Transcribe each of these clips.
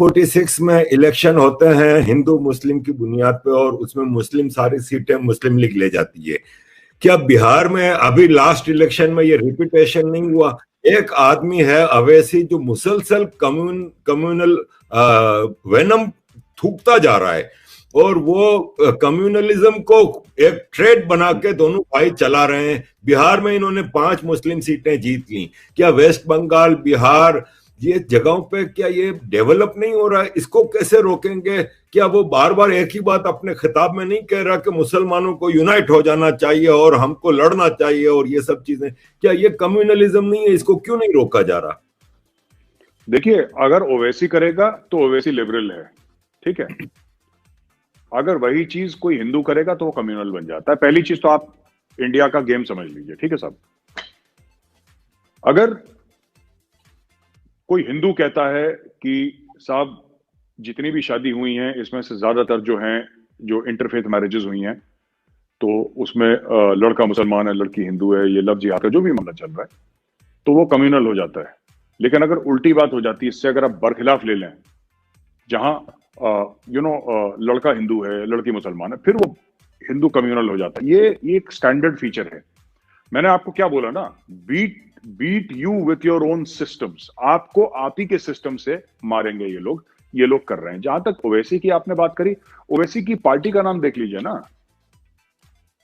46 में इलेक्शन होते हैं हिंदू मुस्लिम की बुनियाद पे, और उसमें मुस्लिम सारी सीटें मुस्लिम लीग ले जाती है। क्या बिहार में अभी लास्ट इलेक्शन में ये रिपीटेशन नहीं हुआ? एक आदमी है अवैसी जो मुसलसल कम्युनल वेनम थूकता जा रहा है, और वो कम्युनलिज्म को एक ट्रेड बना के दोनों भाई चला रहे हैं। बिहार में इन्होंने 5 मुस्लिम सीटें जीत ली। क्या वेस्ट बंगाल, बिहार, ये जगहों पे क्या ये डेवलप नहीं हो रहा है? इसको कैसे रोकेंगे? क्या वो बार बार एक ही बात अपने खिताब में नहीं कह रहा कि मुसलमानों को यूनाइट हो जाना चाहिए और हमको लड़ना चाहिए और ये सब चीजें? क्या ये कम्युनलिज्म नहीं है? इसको क्यों नहीं रोका जा रहा? देखिए, अगर ओवैसी करेगा तो ओवैसी लिबरल है, ठीक है। अगर वही चीज कोई हिंदू करेगा तो वो कम्युनल बन जाता है। पहली चीज तो आप इंडिया का गेम समझ लीजिए, ठीक है साहब। अगर कोई हिंदू कहता है कि साहब जितनी भी शादी हुई हैं इसमें से ज्यादातर जो हैं, जो इंटरफेथ मैरिजेस हुई हैं, तो उसमें लड़का मुसलमान है, लड़की हिंदू है, ये लव जिहाद का जो भी मामला चल रहा है, तो वो कम्युनल हो जाता है। लेकिन अगर उल्टी बात हो जाती है इससे, अगर आप बरखिलाफ ले लें, जहां लड़का हिंदू है, लड़की मुसलमान है, फिर वो हिंदू कम्युनल हो जाता है। ये एक स्टैंडर्ड फीचर है। मैंने आपको क्या बोला ना, beat you with your own systems. आपको आप ही के सिस्टम से मारेंगे ये लोग कर रहे हैं। जहां तक ओवैसी की आपने बात करी, ओवैसी की पार्टी का नाम देख लीजिए ना।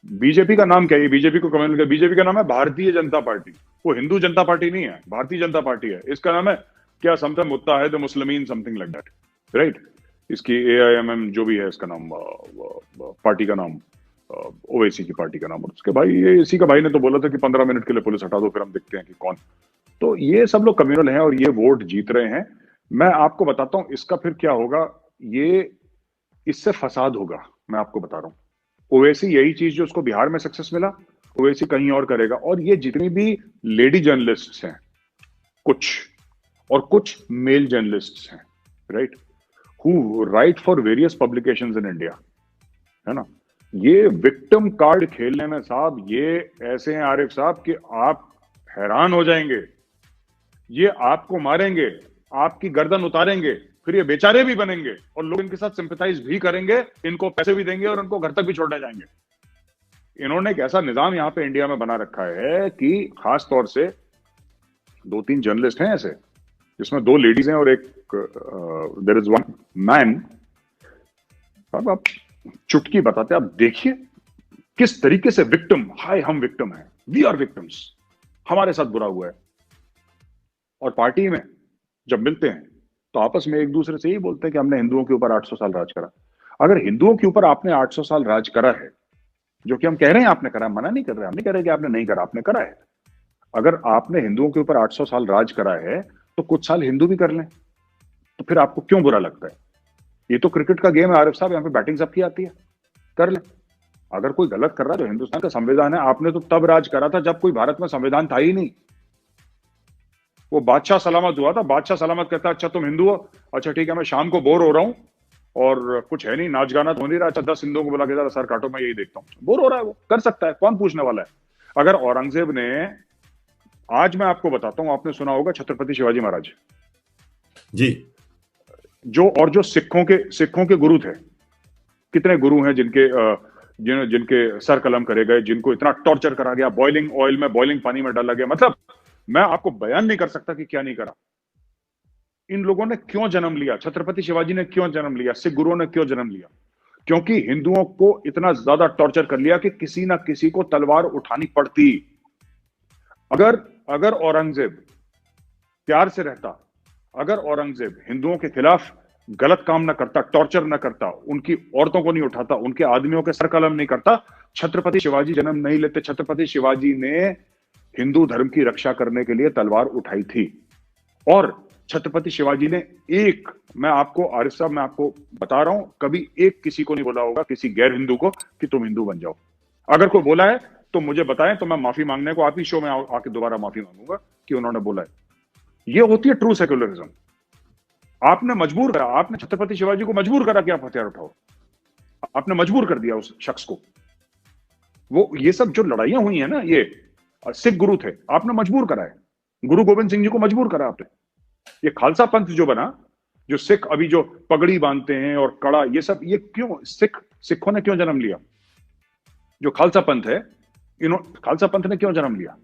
बीजेपी का नाम क्या है? बीजेपी को कम्युनल का, बीजेपी का नाम है भारतीय जनता पार्टी। वो हिंदू जनता पार्टी नहीं है, भारतीय जनता पार्टी है। इसका नाम है क्या, something Muttahid Muslimeen, something like that, right. इसकी AIMM जो भी है इसका नाम, पार्टी का नाम, ओवैसी की पार्टी का नाम। और उसके भाई, ये इसी का भाई ने तो बोला था कि 15 मिनट के लिए पुलिस हटा दो, फिर हम देखते हैं कि कौन। तो ये सब लोग कम्युनल हैं और ये वोट जीत रहे हैं। मैं आपको बताता हूं इसका फिर क्या होगा। ये इससे फसाद होगा, मैं आपको बता रहा हूं। ओवैसी यही चीज जो उसको बिहार में सक्सेस मिला, ओवैसी कहीं और करेगा। और ये जितनी भी लेडी जर्नलिस्ट हैं, कुछ मेल जर्नलिस्ट हैं, right, who right for various publications in India, है ना, ये विक्टिम कार्ड खेलने में साहब ये ऐसे हैं आरिफ साहब कि आप हैरान हो जाएंगे। ये आपको मारेंगे, आपकी गर्दन उतारेंगे, फिर ये बेचारे भी बनेंगे और लोग इनके साथ सिंपैथाइज भी करेंगे, इनको पैसे भी देंगे और उनको घर तक भी छोड़ने जाएंगे। इन्होंने एक ऐसा निजाम यहां पे इंडिया में बना रखा है कि खास तौर से 2-3 जर्नलिस्ट हैं ऐसे, जिसमें 2 लेडीज हैं और एक देयर इज वन मैन। अब आप चुटकी बताते, आप देखिए किस तरीके से विक्टिम, हाय हम विक्टिम हैं, वी आर विक्टिम्स, हमारे साथ बुरा हुआ है। और पार्टी में जब मिलते हैं तो आपस में एक दूसरे से ही बोलते हैं कि हमने हिंदुओं के ऊपर 800 साल राज करा। अगर हिंदुओं के ऊपर आपने 800 साल राज करा है, जो कि हम कह रहे हैं आपने करा, मना नहीं कर रहे, हम नहीं कह रहे कि आपने नहीं करा, आपने करा है। अगर आपने हिंदुओं के ऊपर 800 साल राज करा है तो कुछ साल हिंदू भी कर लें, तो फिर आपको क्यों बुरा लगता है? ये तो क्रिकेट का गेम है आरिफ साहब, यहाँ पे बैटिंग सबकी आती है, कर ले। अगर कोई गलत कर रहा है तो हिंदुस्तान का संविधान है, आपने तो तब राज करा था जब कोई भारत में संविधान था ही नहीं। वो बादशाह सलामत हुआ था, बादशाह सलामत कहता अच्छा तुम हिंदू हो, अच्छा ठीक है, मैं शाम को बोर हो रहा हूं और कुछ है नहीं, नाच गाना तो हो नहीं रहा, अच्छा 10 हिंदुओं को बुला के सर काटो, मैं यही देखता हूं। बोर हो रहा है, वो कर सकता है, कौन पूछने वाला है। अगर औरंगजेब ने, आज मैं आपको बताता हूं, आपने सुना होगा छत्रपति शिवाजी महाराज जी, जो सिखों के गुरु थे। कितने गुरु हैं जिनके सर कलम करे गए, जिनको इतना टॉर्चर करा गया, बॉइलिंग ऑयल में, बॉइलिंग पानी में डाला गया। मतलब मैं आपको बयान नहीं कर सकता कि क्या नहीं करा। इन लोगों ने क्यों जन्म लिया, छत्रपति शिवाजी ने क्यों जन्म लिया, सिख गुरुओं ने क्यों जन्म लिया? क्योंकि हिंदुओं को इतना ज्यादा टॉर्चर कर लिया कि किसी ना किसी को तलवार उठानी पड़ती। अगर औरंगजेब प्यार से रहता, अगर औरंगजेब हिंदुओं के खिलाफ गलत काम ना करता, टॉर्चर ना करता, उनकी औरतों को नहीं उठाता, उनके आदमियों के सर कलम नहीं करता, छत्रपति शिवाजी जन्म नहीं लेते। छत्रपति शिवाजी ने हिंदू धर्म की रक्षा करने के लिए तलवार उठाई थी। और छत्रपति शिवाजी ने मैं आपको आरिफ साहब, मैं आपको बता रहा हूं, कभी एक किसी को नहीं बोला होगा, किसी गैर हिंदू को, कि तुम हिंदू बन जाओ। अगर कोई बोला है तो मुझे बताएं, तो मैं माफी मांगने को आप ही शो में आके दोबारा माफी मांगूंगा कि उन्होंने बोला है। ये होती है ट्रू सेक्युलरिज्म। आपने मजबूर करा, आपने छत्रपति शिवाजी को मजबूर करा कि आप हथियार उठाओ, आपने मजबूर कर दिया उस शख्स को। वो ये सब जो लड़ाइयां हुई है ना, ये सिख गुरु थे, आपने मजबूर करा है। गुरु गोविंद सिंह जी को मजबूर करा आपने। ये खालसा पंथ जो बना, जो सिख अभी जो पगड़ी बांधते हैं और कड़ा, ये सब, ये क्यों सिखों ने क्यों जन्म लिया? जो खालसा पंथ है, खालसा पंथ ने क्यों जन्म लिया?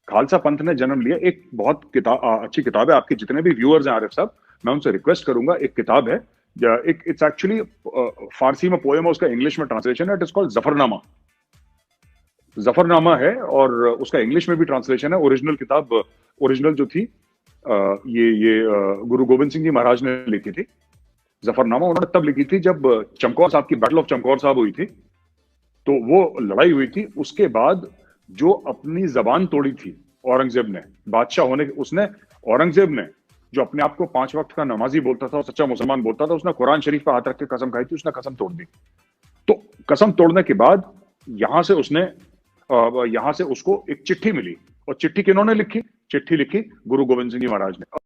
खालसा पंथ ने जन्म लिया, एक बहुत अच्छी किताब है, आपके जितने भी व्यूअर्स हैं आरिफ साहब, मैं उनसे रिक्वेस्ट करूंगा, एक किताब है, एक इट्स एक्चुअली फारसी में पोएम है, उसका इंग्लिश में ट्रांसलेशन है, it is called Zafarnama. Zafarnama है और उसका इंग्लिश में भी ट्रांसलेशन है। ओरिजिनल किताब, ओरिजिनल जो थी ये गुरु गोविंद सिंह जी महाराज ने लिखी थी। जफरनामा उन्होंने तब लिखी थी जब चमकौर साहब की बैटल ऑफ चमकौर साहब हुई थी, तो वो लड़ाई हुई थी। उसके बाद जो अपनी जबान तोड़ी थी औरंगजेब ने, बादशाह होने उसने, औरंगजेब ने जो अपने आप को 5 वक्त का नमाजी बोलता था और सच्चा मुसलमान बोलता था, उसने कुरान शरीफ पर हाथ रख के कसम खाई थी, उसने कसम तोड़ दी। तो कसम तोड़ने के बाद यहां से उसको एक चिट्ठी मिली, और चिट्ठी किन्होंने लिखी? चिट्ठी लिखी गुरु गोविंद सिंह जी महाराज ने।